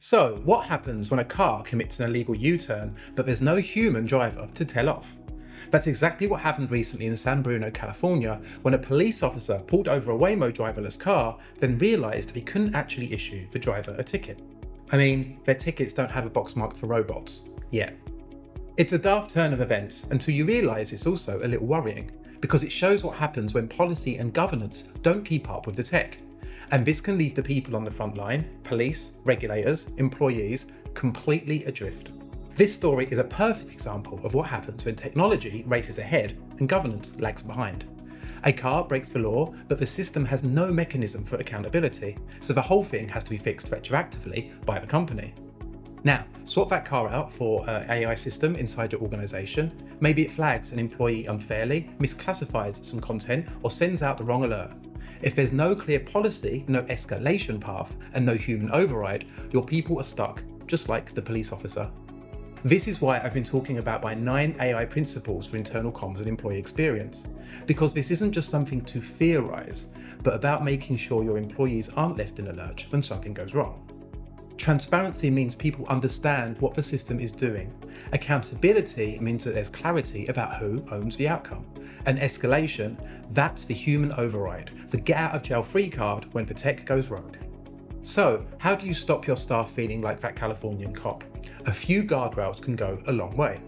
So, what happens when a car commits an illegal U-turn, but there's no human driver to tell off? That's exactly what happened recently in San Bruno, California, when a police officer pulled over a Waymo driverless car, then realised he couldn't actually issue the driver a ticket. I mean, their tickets don't have a box marked for robots, yet. It's a daft turn of events until you realise it's also a little worrying, because it shows what happens when policy and governance don't keep up with the tech. And this can leave the people on the front line, police, regulators, employees, completely adrift. This story is a perfect example of what happens when technology races ahead and governance lags behind. A car breaks the law, but the system has no mechanism for accountability, so the whole thing has to be fixed retroactively by the company. Now, swap that car out for an AI system inside your organisation. Maybe it flags an employee unfairly, misclassifies some content, or sends out the wrong alert. If there's no clear policy, no escalation path, and no human override, your people are stuck, just like the police officer. This is why I've been talking about my 9 AI principles for internal comms and employee experience. Because this isn't just something to theorise, but about making sure your employees aren't left in a lurch when something goes wrong. Transparency means people understand what the system is doing. Accountability means that there's clarity about who owns the outcome. And escalation, that's the human override, the get out of jail free card when the tech goes rogue. So, how do you stop your staff feeling like that Californian cop? A few guardrails can go a long way.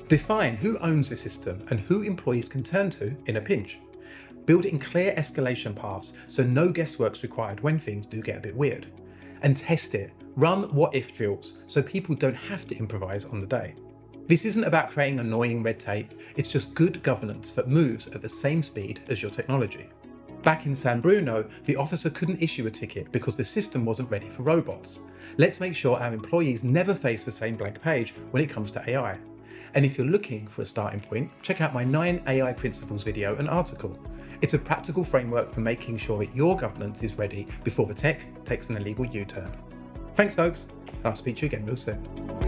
Define who owns the system and who employees can turn to in a pinch. Build in clear escalation paths so no guesswork's required when things do get a bit weird. And test it. Run what-if drills so people don't have to improvise on the day. This isn't about creating annoying red tape, it's just good governance that moves at the same speed as your technology. Back in San Bruno, the officer couldn't issue a ticket because the system wasn't ready for robots. Let's make sure our employees never face the same blank page when it comes to AI. And if you're looking for a starting point, check out my 9 AI principles video and article. It's a practical framework for making sure that your governance is ready before the tech takes an illegal U-turn. Thanks folks, and I'll speak to you again real soon.